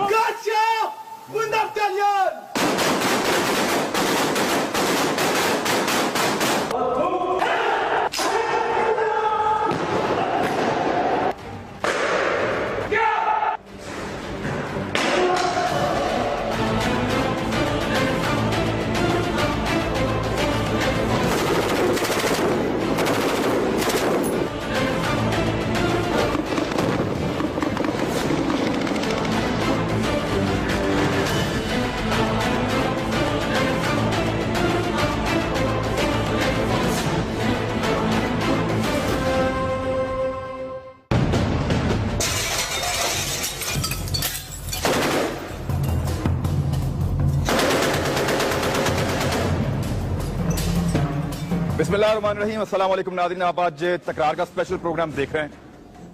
Gotcha! Wundertallion! बिस्मिल्लाहिर्रहमानिर्रहीम, अस्सलाम वालेकुम नाज़रीन। आप आज तकरार का स्पेशल प्रोग्राम देख रहे हैं।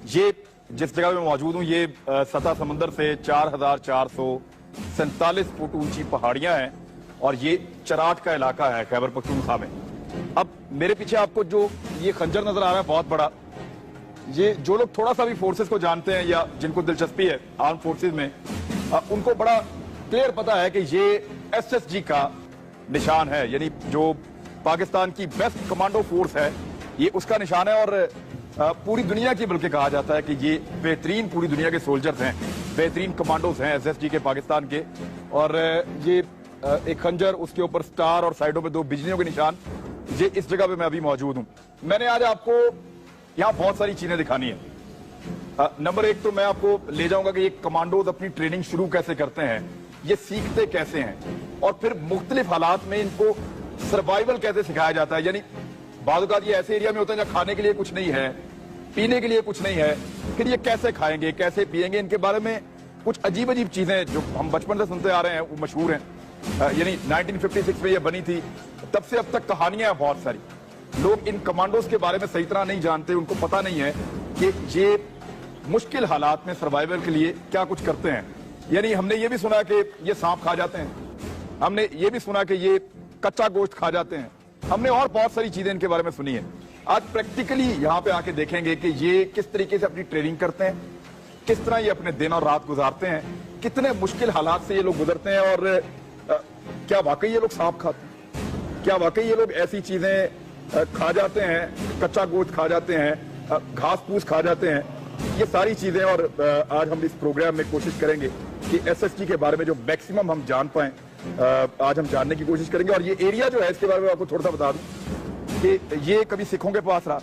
ये जिस जगह में मौजूद हूँ ये सतह समंदर से 4447 फुट ऊंची पहाड़ियां हैं और ये चराट का इलाका है खैबर पख्तूनख्वा में। अब मेरे पीछे आपको जो ये खंजर नजर आ रहा है बहुत बड़ा, ये जो लोग थोड़ा सा भी फोर्सेस को जानते हैं या जिनको दिलचस्पी है आर्म फोर्सेस में, उनको बड़ा क्लियर पता है कि ये SSG का निशान है, यानी जो पाकिस्तान की बेस्ट कमांडो फोर्स है ये उसका निशान है। और पूरी दुनिया की बल्कि कहा जाता है कि ये बेहतरीन पूरी दुनिया के सोल्जर्स हैं, बेहतरीन कमांडोज हैं SSG के पाकिस्तान के। और ये एक खंजर, उसके ऊपर स्टार और साइडों पे 2 बिजलियों के निशान, ये इस जगह पे मैं अभी मौजूद हूं। मैंने आज आपको यहाँ बहुत सारी चीजें दिखानी है। नंबर 1 तो मैं आपको ले जाऊंगा कि ये कमांडोज अपनी ट्रेनिंग शुरू कैसे करते हैं, ये सीखते कैसे हैं, और फिर मुख्तलिफ हालात में इनको सर्वाइवल कैसे सिखाया जाता है। यानी बाद औक़ात ये ऐसे एरिया में होते हैं जहाँ खाने के लिए कुछ नहीं है, पीने के लिए कुछ नहीं है, फिर ये कैसे खाएंगे, कैसे पिएंगे, इनके बारे में कुछ अजीब अजीब चीजें जो हम बचपन से सुनते आ रहे हैं वो मशहूर हैं। यानी 1956 में ये बनी थी, तब से अब तक कहानियां हैं बहुत सारी। लोग इन कमांडोज के बारे में सही तरह नहीं जानते, उनको पता नहीं है कि ये मुश्किल हालात में सर्वाइवल के लिए क्या कुछ करते हैं। यानी हमने ये भी सुना कि ये सांप खा जाते हैं, हमने ये भी सुना कि ये कच्चा गोश्त खा जाते हैं, हमने और बहुत सारी चीजें इनके बारे में सुनी है। आज प्रैक्टिकली यहाँ पे आके देखेंगे कि ये किस तरीके से अपनी ट्रेनिंग करते हैं, किस तरह ये अपने दिन और रात गुजारते हैं, कितने मुश्किल हालात से ये लोग गुजरते हैं, और क्या वाकई ये लोग सांप खाते हैं, क्या वाकई ये लोग ऐसी चीजें खा जाते हैं, कच्चा गोश्त खा जाते हैं, घास फूस खा जाते हैं, ये सारी चीजें। और आज हम इस प्रोग्राम में कोशिश करेंगे कि SSG के बारे में जो मैक्सिमम हम जान पाएं, आज हम जानने की कोशिश करेंगे। और ये एरिया जो है इसके बारे में आपको थोड़ा सा बता दूं कि ये कभी सिखों के पास रहा,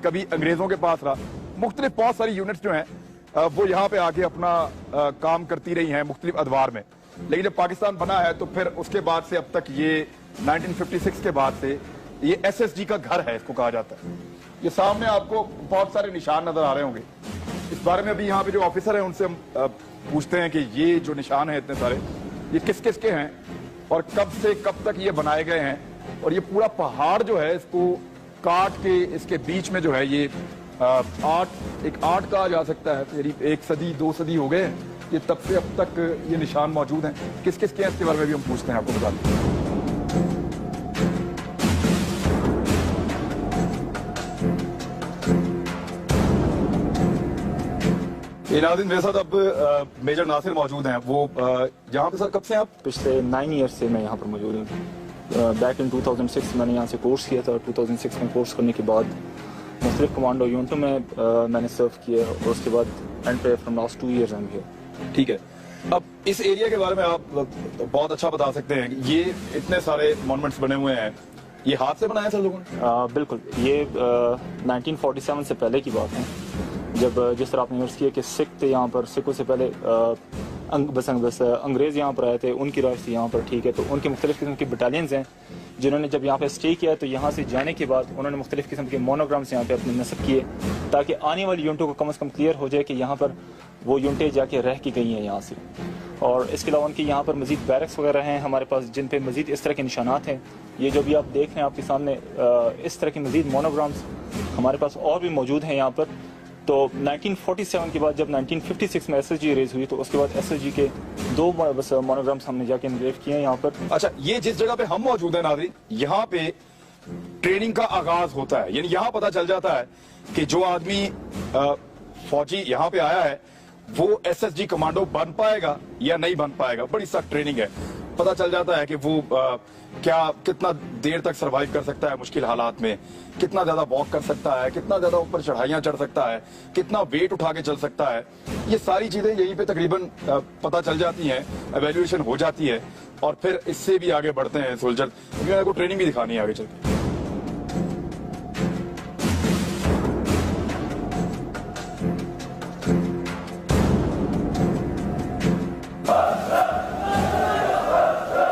कभी अंग्रेजों के पास रहा, मुख्तलिफ बहुत सारी यूनिट्स जो हैं वो यहाँ पे आके अपना काम करती रही हैं मुख्तलिफ अदवार में। लेकिन जब पाकिस्तान बना है तो फिर उसके बाद से अब तक ये 1956 के बाद से ये SSG का घर है, इसको कहा जाता है। ये सामने आपको बहुत सारे निशान नजर आ रहे होंगे। इस बारे में अभी यहाँ पे जो ऑफिसर है उनसे हम पूछते हैं कि ये जो निशान है इतने सारे, ये किस किस के हैं और कब से कब तक ये बनाए गए हैं। और ये पूरा पहाड़ जो है इसको काट के इसके बीच में जो है ये आर्ट कहा जा सकता है। करीब 1 सदी 2 सदी हो गए ये, तब से अब तक ये निशान मौजूद हैं। किस किस के हैं इसके बारे में भी हम पूछते हैं, आपको बता दें। नाज़रीन, मेरे साथ अब मेजर नासिर मौजूद हैं। वो यहाँ पे सर कब से आप? पिछले 9 ईयर से मैं यहाँ पर मौजूद हूँ। बैक इन 2006 मैंने यहाँ से कोर्स किया था। 2006 में कोर्स करने के बाद मुख्तलिफ कमांडो यूनिटों में मैंने सर्व किया और उसके बाद एंड पे from last 2 years I am here. ठीक है, अब इस एरिया के बारे में आप बहुत अच्छा बता सकते हैं। ये इतने सारे मॉन्यूमेंट्स बने हुए हैं, ये हाथ से बनाए सर लोगों ने? बिल्कुल, ये 1947 से पहले की बात है, जब जिस तरह आपने अर्ज किया कि सिख थे यहाँ पर। सिखों से पहले बस अंग्रेज यहाँ पर आए थे, उनकी राज थी यहाँ पर, ठीक है। तो उनके मुख्तलिफ किस्म की बटालियंस हैं जिन्होंने जब यहाँ पे स्टे किया तो यहाँ से जाने के बाद उन्होंने मुख्तलिफ किस्म के मोनोग्राम्स यहाँ पे अपने नस्ब किए ताकि आने वाली यूनिटों को कम से कम क्लियर हो जाए कि यहाँ पर वो यूनिटें जाके रह के गई हैं यहाँ से। और इसके अलावा उनकी यहाँ पर मजीद बैरक्स वगैरह हैं हमारे पास जिन पे मजीद इस तरह के निशानात हैं। ये जो भी आप देख रहे हैं आपके सामने, इस तरह के मजीद मोनोग्राम्स हमारे पास और भी मौजूद हैं यहाँ पर। तो 1947 के बाद जब 1956 में SSG रेज हुई तो उसके बाद SSG के 2 मोनोग्राम्स हमने जाके एनग्रेव किए हैं यहाँ पर। अच्छा, ये जिस जगह पे हम मौजूद हैं नाज़रीन, यहाँ पे ट्रेनिंग का आगाज होता है। यानी यहां पता चल जाता है कि जो आदमी फौजी यहां पे आया है वो एसएसजी कमांडो बन पाएगा या नहीं बन पाएगा। बड़ी सख्त ट्रेनिंग है, पता चल जाता है कि वो कितना देर तक सरवाइव कर सकता है मुश्किल हालात में, कितना ज्यादा वॉक कर सकता है, कितना ज्यादा ऊपर चढ़ाइयां चढ़ सकता है, कितना वेट उठा के चल सकता है। ये सारी चीजें यहीं पे तकरीबन पता चल जाती हैं, एवेल्युएशन हो जाती है और फिर इससे भी आगे बढ़ते हैं सोल्जर, क्योंकि मेरे को ट्रेनिंग भी दिखानी है आगे चल के।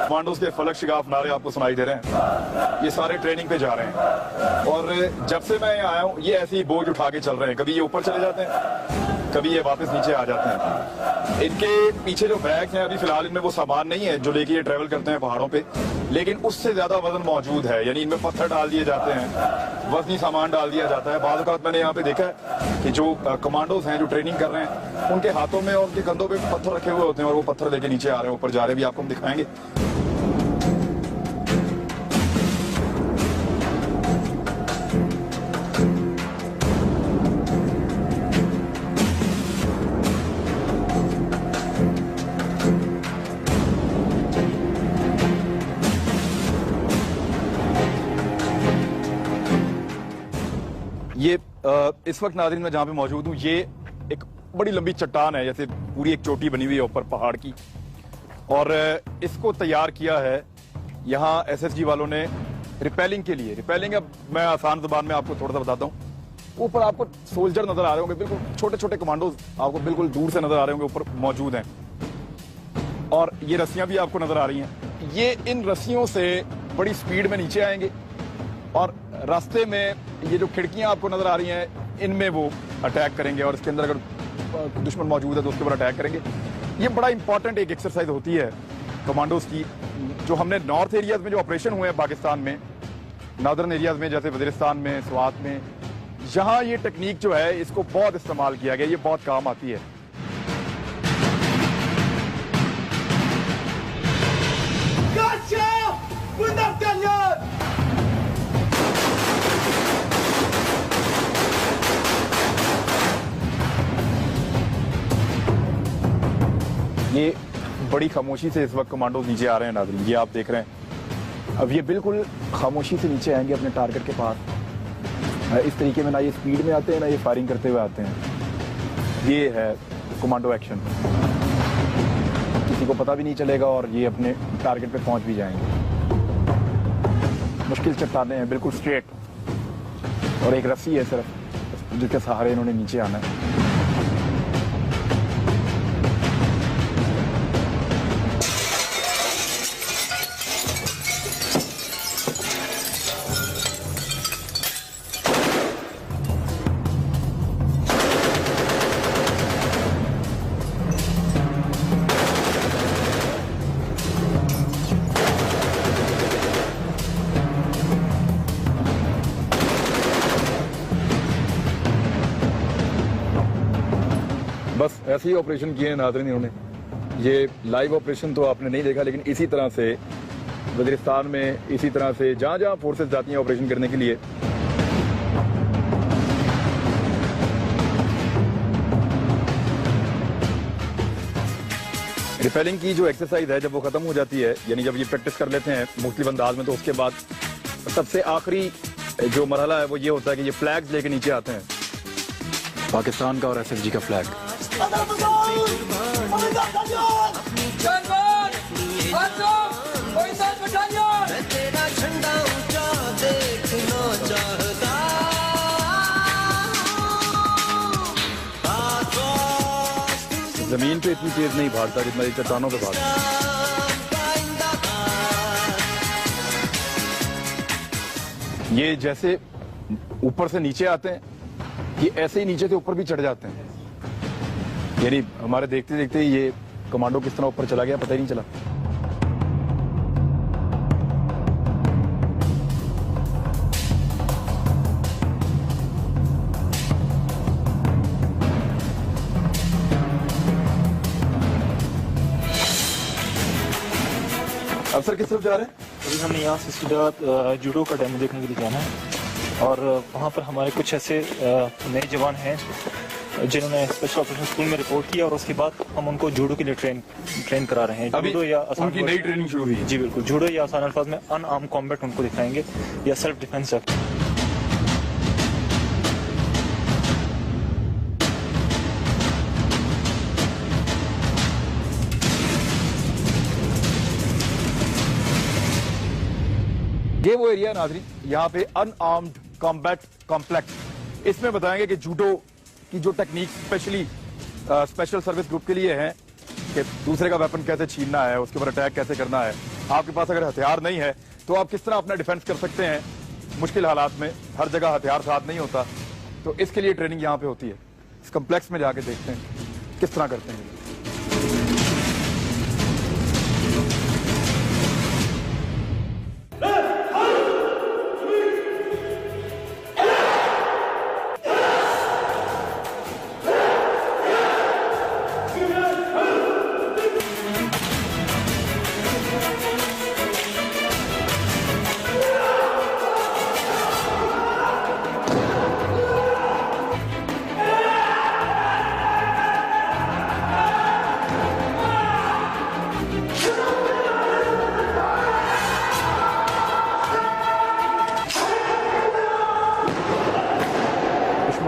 कमांडोज के फलक शिगाफ नारे आपको सुनाई दे रहे हैं। ये सारे ट्रेनिंग पे जा रहे हैं और जब से मैं यहाँ आया हूँ ये ऐसे ही बोझ उठा के चल रहे हैं। कभी ये ऊपर चले जाते हैं, कभी ये वापस नीचे आ जाते हैं। इनके पीछे जो बैग्स हैं अभी फिलहाल इनमें वो सामान नहीं है जो लेके ये ट्रेवल करते हैं पहाड़ों पे, लेकिन उससे ज्यादा वजन मौजूद है। यानी इनमें पत्थर डाल दिए जाते हैं, वजनी सामान डाल दिया जाता है। बाद औक़ात मैंने यहाँ पे देखा है कि जो कमांडोज हैं जो ट्रेनिंग कर रहे हैं उनके हाथों में और उनके कंधों पे पत्थर रखे हुए होते हैं और वो पत्थर लेके नीचे आ रहे हैं, ऊपर जा रहे हैं, भी आपको हम दिखाएंगे। ये इस वक्त नाज़रीन मैं जहां पे मौजूद हूं, ये एक बड़ी लंबी चट्टान है, जैसे पूरी एक चोटी बनी हुई है ऊपर पहाड़ की, और इसको तैयार किया है यहाँ एसएसजी वालों ने रिपेलिंग के लिए। रिपेलिंग अब मैं आसान जुबान में आपको थोड़ा सा बताता हूँ। ऊपर आपको सोल्जर नजर आ रहे होंगे, बिल्कुल छोटे छोटे कमांडोज आपको बिल्कुल दूर से नजर आ रहे होंगे, ऊपर मौजूद हैं। और ये रस्सियां भी आपको नजर आ रही हैं। ये इन रस्सियों से बड़ी स्पीड में नीचे आएंगे और रास्ते में ये जो खिड़कियां आपको नजर आ रही हैं इनमें वो अटैक करेंगे और इसके अंदर अगर दुश्मन मौजूद है तो उसके ऊपर अटैक करेंगे। ये बड़ा इंपॉर्टेंट एक एक्सरसाइज होती है कमांडोज की, जो हमने नॉर्थ एरियाज में जो ऑपरेशन हुए हैं पाकिस्तान में, नॉर्दर्न एरियाज में जैसे वजीरिस्तान में, स्वात में, यहाँ ये टेक्निक जो है इसको बहुत इस्तेमाल किया गया, ये बहुत काम आती है। Gotcha! Wundertallion! ये बड़ी खामोशी से इस वक्त कमांडोज नीचे आ रहे हैं नाज़रीन, ये आप देख रहे हैं। अब ये बिल्कुल खामोशी से नीचे आएंगे अपने टारगेट के पास। इस तरीके में ना ये स्पीड में आते हैं ना ये फायरिंग करते हुए आते हैं। ये है कमांडो एक्शन, किसी को पता भी नहीं चलेगा और ये अपने टारगेट पे पहुंच भी जाएंगे। मुश्किल चट्टानें हैं, बिल्कुल स्ट्रेट, और एक रस्सी है सिर्फ जिसके सहारे इन्होंने नीचे आना है। बस ऐसे ही ऑपरेशन किए हैं नाज़रीन इन्होंने। ये लाइव ऑपरेशन तो आपने नहीं देखा, लेकिन इसी तरह से वजीरिस्तान में, इसी तरह से जहां जहां फोर्सेस जाती हैं ऑपरेशन करने के लिए, रिपेलिंग की जो एक्सरसाइज है जब वो खत्म हो जाती है, यानी जब ये प्रैक्टिस कर लेते हैं मुख्तलिफ अंदाज में, तो उसके बाद सबसे आखिरी जो मरहला है वो ये होता है कि ये फ्लैग्स लेके नीचे आते हैं, पाकिस्तान का और एसएफजी का फ्लैग। जमीन पे इतनी तेज नहीं भागता जितना ये चट्टानों पे भागता। ये जैसे ऊपर से नीचे आते हैं, ये ऐसे ही नीचे से ऊपर भी चढ़ जाते हैं। यानी हमारे देखते देखते ये कमांडो किस तरह ऊपर चला गया पता ही नहीं चला। अफसर किस तरफ जा रहे हैं? अभी हमने यहाँ से सीधा जूडो का डेमो देखने के लिए जाना है और वहाँ पर हमारे कुछ ऐसे नए जवान हैं जिन्होंने स्पेशल ऑपरेशन स्कूल में रिपोर्ट किया और उसके बाद हम उनको जूडो के लिए ट्रेन करा रहे हैं। जूडो या आसान उनकी नई ट्रेनिंग शुरू हुई। जी बिल्कुल, जूडो या आसान अल्फाज में अनआर्म कॉम्बैट उनको दिखाएंगे या सेल्फ डिफेंस। ये वो एरिया है नाज़रीन, यहाँ पे अनआर्म्ड कॉम्बैट कॉम्प्लेक्स। इसमें बताएंगे कि जूडो की जो technique specially special service group के लिए है कि दूसरे का वेपन कैसे छीनना है, उसके ऊपर अटैक कैसे करना है। आपके पास अगर हथियार नहीं है तो आप किस तरह अपना डिफेंस कर सकते हैं मुश्किल हालात में। हर जगह हथियार साथ नहीं होता, तो इसके लिए ट्रेनिंग यहाँ पे होती है। इस कॉम्प्लेक्स में जाके देखते हैं किस तरह करते हैं।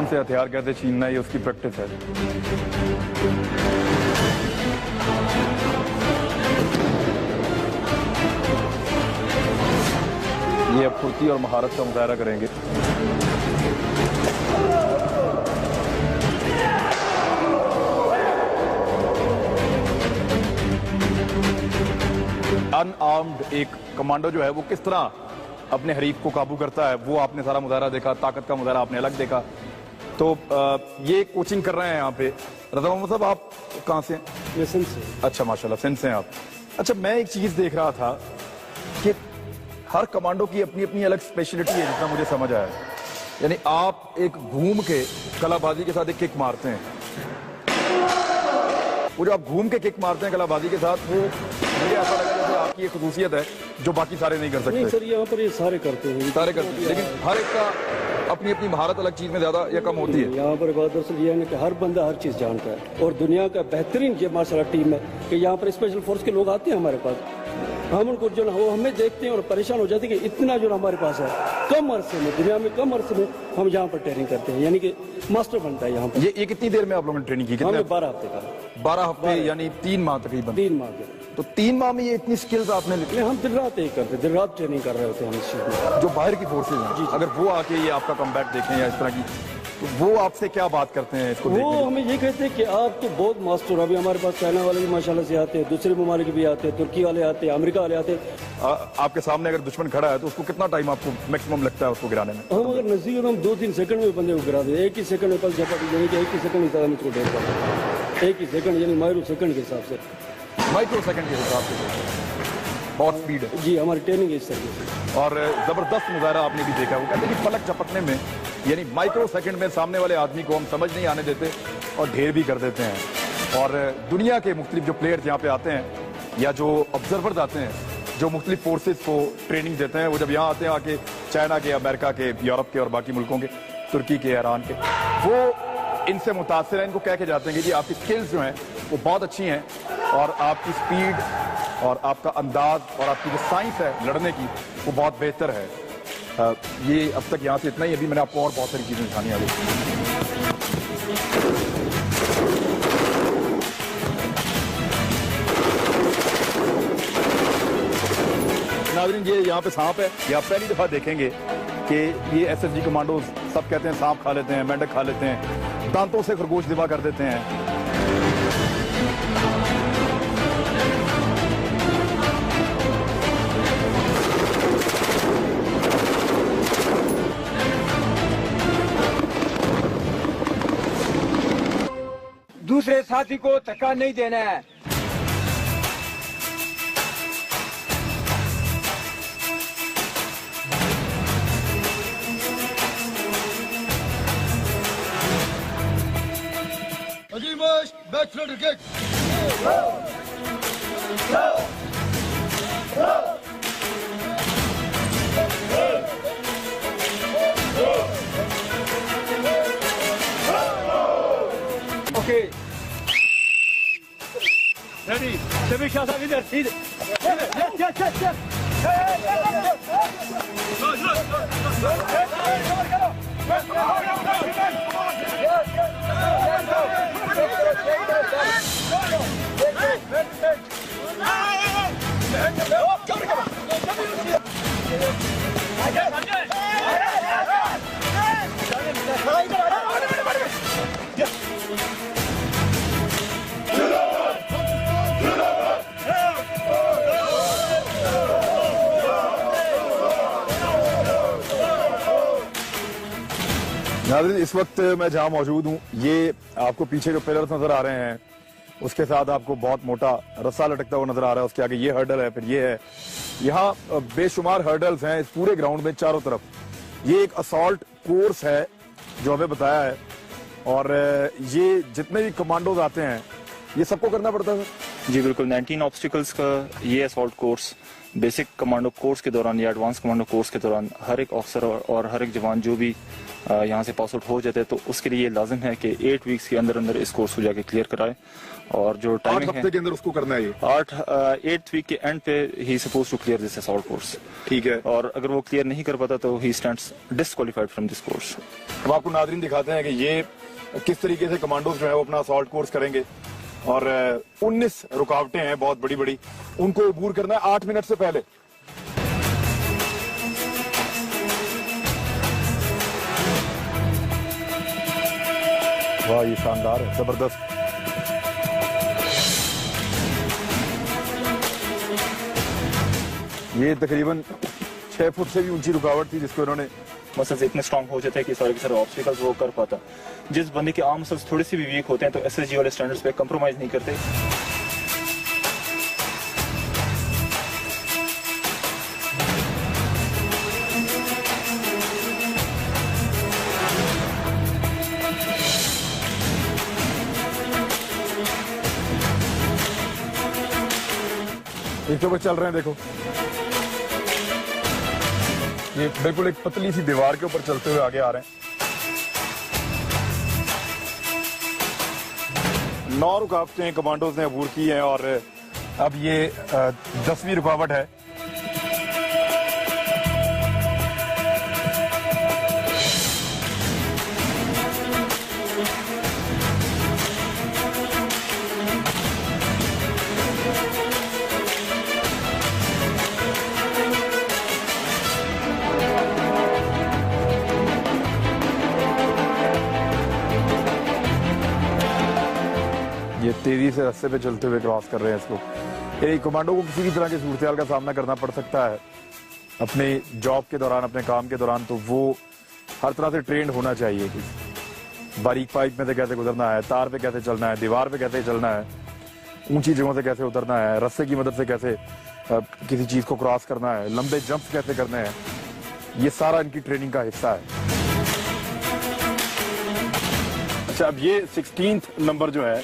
से हथियार कैसे छीनना, ये उसकी प्रैक्टिस है। ये अब फुर्ती और महारत का मुजाहरा करेंगे। अनआर्म्ड एक कमांडो जो है वो किस तरह अपने हरीफ को काबू करता है, वो आपने सारा मुजाहरा देखा। ताकत का मुजाहरा आपने अलग देखा। तो ये कोचिंग कर रहे हैं यहाँ पे। रज़ा मोहम्मद साहब, आप कहाँ से हैं? सिंध से। अच्छा, माशाल्लाह, सिंध से हैं आप। अच्छा, मैं एक चीज देख रहा था कि हर कमांडो की अपनी अपनी अलग स्पेशलिटी है, जितना मुझे समझ आया। यानी आप एक घूम के कलाबाजी के साथ एक किक मारते हैं। वो जो आप घूम के किक मारते हैं कलाबाजी के साथ, वो मुझे ऐसा लगा जैसे आपकी एक खसूसियत है जो बाकी सारे नहीं कर सकते। नहीं सर, यहाँ पर ये सारे करते हैं, सारे करते हैं, लेकिन हर एक का अपनी अपनी महारत अलग चीज में ज्यादा या कम होती है। यहाँ पर बात दरअसल ये है कि हर बंदा हर चीज जानता है और दुनिया का बेहतरीन ये मार्शल आर्ट टीम है कि यहाँ पर स्पेशल फोर्स के लोग आते हैं हमारे पास। हम उनको जो वो हमें देखते हैं और परेशान हो जाते हैं कि इतना जो हमारे पास है, कम अरसे में, दुनिया में कम अरसे में हम यहाँ पर ट्रेनिंग करते हैं, यानी कि मास्टर बनता है यहाँ पर। ये कितनी देर में आप लोगों ने ट्रेनिंग की? हमने 12 हफ्ते का। 12 हफ्ते यानी 3 माह तकरीबन। 3 माह के। तो 3 माह में ये इतनी स्किल्स आपने लिखी? हम दिन रात एक करते, दिन रात ट्रेनिंग कर रहे होते हैं हम इस चीज में। जो बाहर की फोर्सेज हैं, अगर वो आके ये आपका कमबैक देखें या इस तरह की, तो वो आपसे क्या बात करते हैं इसको? वो हमें ये कहते हैं कि आप तो बहुत मास्टर। अभी हमारे पास चाइना वाले भी माशाल्लाह से आते हैं, दूसरे ममालिक भी आते हैं, तुर्की वाले आते हैं, अमेरिका वाले आते हैं। आपके सामने अगर दुश्मन खड़ा है तो उसको कितना टाइम आपको मैक्सिमम लगता है उसको गिराने में? हम अगर नजदीक हम 2-3 सेकंड में बंदे को गिरा दे। एक ही सेकंड में पल झपट, यानी कि एक ही सेकंड में ज्यादा मुझको ढेर पड़ा। एक ही सेकंड यानी माइक्रो सेकंड के हिसाब से। माइक्रो सेकंड के हिसाब से बहुत स्पीड है जी, हमारी ट्रेनिंग इस तरीके से। और जबरदस्त मुजाहरा आपने भी देखा। वो कहते हैं कि पलक झपकने में, यानी माइक्रो सेकंड में सामने वाले आदमी को हम समझ नहीं आने देते और ढेर भी कर देते हैं। और दुनिया के मुख्तलिफ जो प्लेयर्स यहाँ पे आते हैं या जो ऑब्जर्वर्स आते हैं, जो मुख्तलिफ फोर्सेज को ट्रेनिंग देते हैं, वो जब यहाँ आते हैं आके चाइना के, अमेरिका के, यूरोप के और बाकी मुल्कों के, तुर्की के, ईरान के, वो इनसे मुतासिर हैं। इनको कह के जाते हैं कि जी आपकी स्किल्स जो हैं वो बहुत अच्छी हैं और आपकी स्पीड और आपका अंदाज और आपकी जो साइंस है लड़ने की वो बहुत बेहतर है। ये अब तक यहाँ से इतना ही। अभी मैंने आपको और बहुत सारी चीजें दिखानी है। नाज़रीन, ये यहाँ पे सांप है। ये आप पहली दफा देखेंगे कि ये एसएसजी कमांडोज सब कहते हैं सांप खा लेते हैं, मेंढक खा लेते हैं, दांतों से खरगोश दिवा कर देते हैं। दूसरे साथी को धक्का नहीं देना है। Back front kick. Okay ready सभी शाह साहब इधर सीधे नाज़रीन, इस वक्त मैं जहां मौजूद हूं, ये आपको पीछे जो पिलर्स नजर आ रहे हैं उसके साथ आपको बहुत मोटा रस्सा लटकता हुआ नजर आ रहा है। उसके आगे ये हर्डल है, फिर ये है। यहाँ बेशुमार हर्डल्स हैं इस पूरे ग्राउंड में चारों तरफ। ये एक असॉल्ट कोर्स है जो हमें बताया है, और ये जितने भी कमांडोज आते हैं ये सबको करना पड़ता है। जी बिल्कुल, 19 ऑब्स्टिकल्स का ये assault course basic commando course के दौरान या एडवांस कमांडो कोर्स के दौरान हर एक ऑफिसर और हर एक जवान जो भी यहाँ से पास आउट हो जाते हैं तो उसके लिए लाजिम है कि 8 वीक्स के अंदर अंदर इस कोर्स को जाके क्लियर कराए। और जो 8 टाइमिंग हफ्ते के अंदर उसको करना है ये। 8th वीक के एंड पे he suppose to clear this assault course. ठीक है। और अगर वो क्लियर नहीं कर पाता तो he stands disqualified from this course. हम आपको नाज़रीन दिखाते हैं कि ये किस तरीके से कमांडोज जो है वो अपना असॉल्ट कोर्स करेंगे, और 19 रुकावटें हैं बहुत बड़ी बड़ी, उनको अबूर करना है 8 मिनट से पहले। वाह, ये शानदार है, जबरदस्त। ये तकरीबन 6 फुट से भी ऊंची रुकावट थी जिसको उन्होंने मसल्स इतने स्ट्रांग हो जाते हैं कि सारे के सारे ऑब्स्टिकल्स वो कर पाता। जिस बंदे के आर्म मसल्स थोड़े से भी वीक होते हैं तो एसएसजी वाले स्टैंडर्ड्स पे कंप्रोमाइज नहीं करते। इसके ऊपर चल रहे हैं, देखो ये बिल्कुल एक पतली सी दीवार के ऊपर चलते हुए आगे आ रहे हैं। 9 रुकावटें कमांडोज ने अबूर की हैं, और अब ये 10वीं रुकावट है। ये तेजी से रास्ते पे चलते हुए क्रॉस कर रहे हैं इसको। एक कमांडो को किसी भी तरह की सूरत का सामना करना पड़ सकता है अपने जॉब के दौरान, अपने काम के दौरान, तो वो हर तरह से ट्रेंड होना चाहिए कि बारीक पाइप में से कैसे गुजरना है, तार पे कैसे चलना है, दीवार पे कैसे चलना है, ऊंची जगहों से कैसे उतरना है, रस्से की मदद से कैसे किसी चीज को क्रॉस करना है, लंबे जंप कैसे करने हैं। ये सारा इनकी ट्रेनिंग का हिस्सा है। अच्छा, अब ये 16th नंबर जो है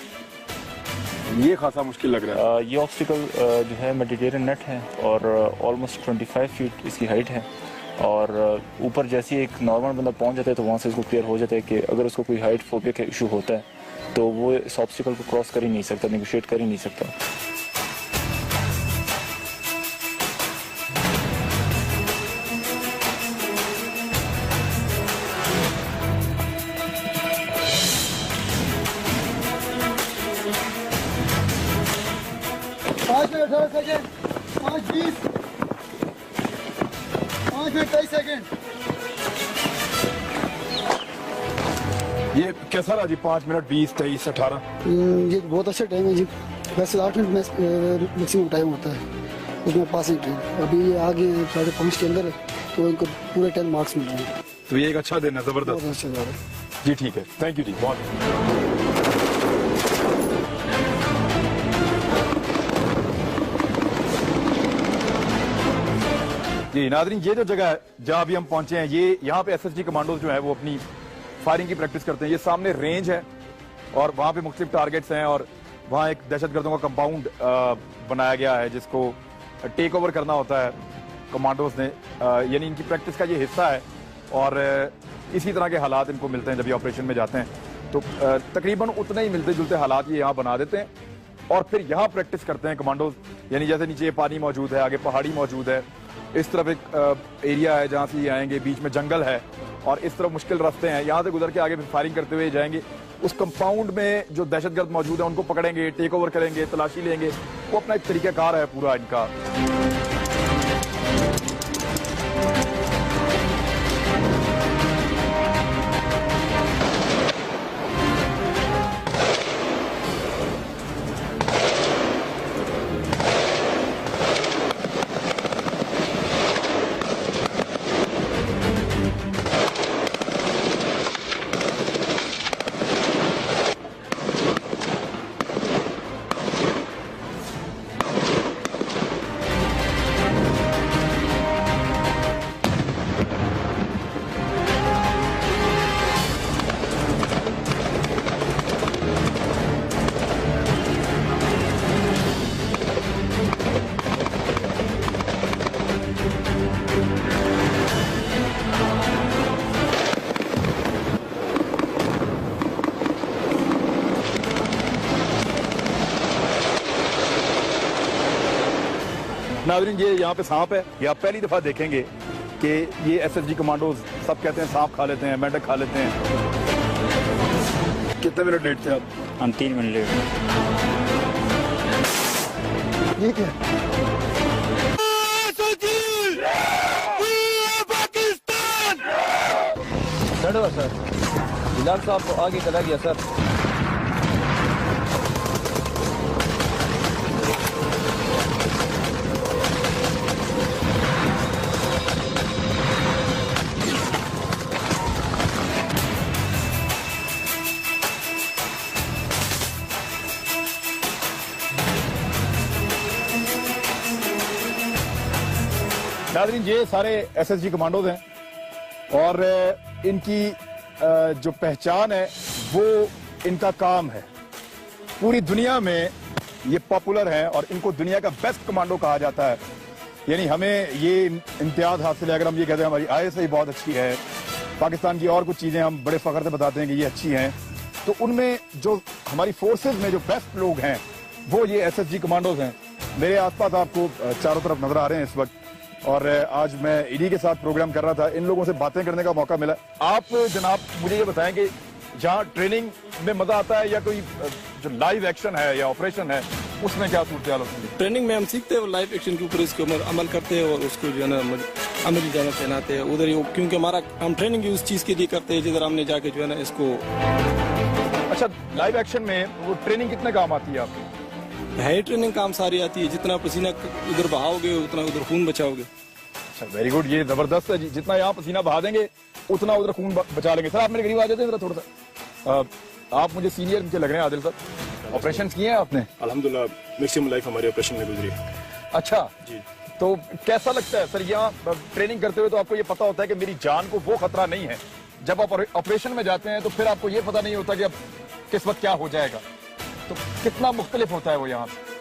ये खासा मुश्किल लग रहा है। ये ऑब्स्टिकल जो है मेडिटेरियन नेट है और ऑलमोस्ट 25 फीट इसकी हाइट है, और ऊपर जैसे एक नॉर्मल बंदा पहुंच जाता है तो वहाँ से उसको क्लियर हो जाता है कि अगर उसको कोई हाइट फोबिया का इशू होता है तो वो इस ऑब्स्टिकल को क्रॉस कर ही नहीं सकता, नेगोशिएट कर ही नहीं सकता। Second 5:20 5 minute 23 second. ये कैसा रहा जी? 5 मिनट 20 23 18। ये बहुत अच्छा टाइम है जी। वैसे 8 मिनट मैक्सिमम टाइम होता है उसमें पासिंग टाइम। अभी ये आगे 5:30 के अंदर है तो इनको पूरे 10 मार्क्स मिल रहे हैं। तो ये एक अच्छा दिन है, जबरदस्त। बहुत अच्छा जा रहा है जी, ठीक है, थैंक यू जी, बहुत। जी नाज़रीन, ये जो जगह है जहां अभी हम पहुंचे हैं, ये यहाँ पे एसएसजी कमांडोज जो है वो अपनी फायरिंग की प्रैक्टिस करते हैं। ये सामने रेंज है और वहां पे मुख्तलिफ टारगेट्स हैं, और वहां एक दहशतगर्दों का कंपाउंड बनाया गया है जिसको टेक ओवर करना होता है कमांडोज ने। यानी इनकी प्रैक्टिस का ये हिस्सा है, और इसी तरह के हालात इनको मिलते हैं जब ये ऑपरेशन में जाते हैं। तो तकरीबन उतने ही मिलते जुलते हालात ये यहाँ बना देते हैं और फिर यहाँ प्रैक्टिस करते हैं कमांडोज। यानी जैसे नीचे पानी मौजूद है, आगे पहाड़ी मौजूद है, इस तरफ एक एरिया है जहाँ से ये आएंगे, बीच में जंगल है और इस तरफ मुश्किल रास्ते हैं, यहाँ से गुजर के आगे फिर फायरिंग करते हुए जाएंगे। उस कंपाउंड में जो दहशतगर्द मौजूद है उनको पकड़ेंगे, टेक ओवर करेंगे, तलाशी लेंगे। वो अपना एक तरीकाकार है पूरा इनका। नाज़रीन, ये यहाँ पे सांप है, ये आप पहली दफा देखेंगे कि ये एसएसजी कमांडोज सब कहते हैं सांप खा लेते हैं, मेंढक खा लेते हैं। कितने मिनट लेट थे आप? हम 3 मिनट लेट। ये क्या सर बिलाल साहब आगे चला गया सर। नाज़रीन, ये सारे एसएसजी कमांडोज हैं और इनकी जो पहचान है वो इनका काम है। पूरी दुनिया में ये पॉपुलर हैं और इनको दुनिया का बेस्ट कमांडो कहा जाता है। यानी हमें ये इम्तियाज हासिल है अगर हम ये कहते हैं हमारी ISI बहुत अच्छी है, पाकिस्तान की और कुछ चीज़ें हम बड़े फख्र से बताते हैं कि ये अच्छी हैं, तो उनमें जो हमारी फोर्सेज में जो बेस्ट लोग हैं वो ये एसएसजी कमांडोज हैं। मेरे आसपास आपको चारों तरफ नजर आ रहे हैं इस वक्त, और आज मैं ईडी के साथ प्रोग्राम कर रहा था, इन लोगों से बातें करने का मौका मिला। आप जनाब मुझे ये बताएं कि जहाँ ट्रेनिंग में मजा आता है या कोई जो लाइव एक्शन है या ऑपरेशन है उसमें क्या सूरत हाल होती है? ट्रेनिंग में हम सीखते हैं लाइव एक्शन के ऊपर, इसके ऊपर अमल करते हैं और उसको जो है ना अमली जाना पहनाते हैं उधर ही, क्योंकि हमारा हम ट्रेनिंग उस चीज के लिए करते हैं जिधर हमने जाके जो है ना इसको। अच्छा, लाइव एक्शन में वो ट्रेनिंग कितने काम आती है आपकी? है ट्रेनिंग काम सारी आती है, जितना पसीना उधर बहाओगे उतना उधर खून बचाओगे। अच्छा, वेरी गुड, ये जबरदस्त है जी। जितना यहाँ पसीना बहा देंगे उतना उधर खून बचा लेंगे। सर आप मेरे करीब आ जाते हैं जरा थोड़ा सा। आप मुझे सीनियर मुझे लग रहे हैं आदिल सर, ऑपरेशन किए हैं आपने? अल्हम्दुलिल्लाह मैक्सिमम लाइफ हमारे ऑपरेशन में गुजरी है। अच्छा जी, तो कैसा लगता है सर यहाँ ट्रेनिंग करते हुए? तो आपको ये पता होता है कि मेरी जान को वो खतरा नहीं है। जब आप ऑपरेशन में जाते हैं तो फिर आपको ये पता नहीं होता कि अब किस वक्त क्या हो जाएगा, तो कितना मुख्तलिफ होता है वो यहाँ से?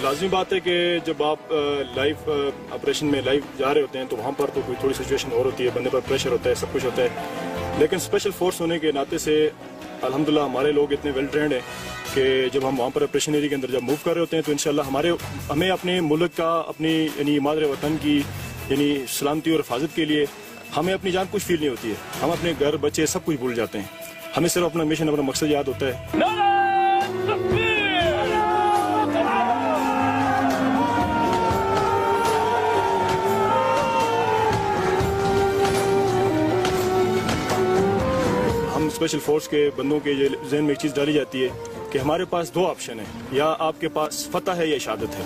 लाजमी बात है कि जब आप लाइव ऑपरेशन में लाइव जा रहे होते हैं तो वहाँ पर तो कोई थोड़ी सिचुएशन और होती है, बंदे पर प्रेशर होता है, सब कुछ होता है। लेकिन स्पेशल फोर्स होने के नाते से अल्हम्दुलिल्लाह हमारे लोग इतने वेल ट्रेंड हैं कि जब हम वहाँ पर ऑपरेशन एरिया के अंदर जब मूव कर रहे होते हैं तो इंशाल्लाह हमें अपने मुल्क का, अपनी यानी मादर वतन की यानी सलामती और हिफाजत के लिए हमें अपनी जान कुछ फील नहीं होती है। हम अपने घर बच्चे सब कुछ भूल जाते हैं, हमें सिर्फ अपना मिशन, अपना मकसद याद होता है। स्पेशल फोर्स के बंदों के जहन में एक चीज डाली जाती है कि हमारे पास 2 ऑप्शन है, या आपके पास फतह है या शहादत है,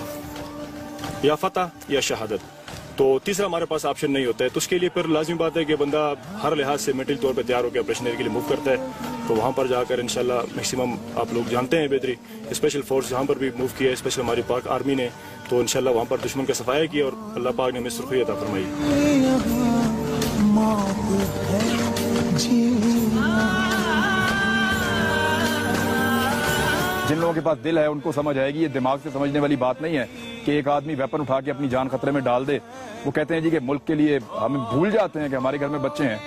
या फतह या शहादत। तो तीसरा हमारे पास ऑप्शन नहीं होता है। तो उसके लिए फिर लाजिमी बात है कि बंदा हर लिहाज से मेंटली तौर पर तैयार होकर ऑपरेशन एरिया के लिए मूव करता है। तो वहाँ पर जाकर इंशाल्लाह मैक्सिमम आप लोग जानते हैं बेहतरी स्पेशल फोर्स जहाँ पर भी मूव किया है, स्पेशल हमारी पाक आर्मी ने, तो इंशाल्लाह वहाँ पर दुश्मन का सफाया किया और अल्लाह पाक ने हमें सुरखी अता फरमाई। जिन लोगों के पास दिल है उनको समझ आएगी, ये दिमाग से समझने वाली बात नहीं है कि एक आदमी वेपन उठा के अपनी जान खतरे में डाल दे। वो कहते हैं जी कि मुल्क के लिए हम भूल जाते हैं कि हमारे घर में बच्चे हैं,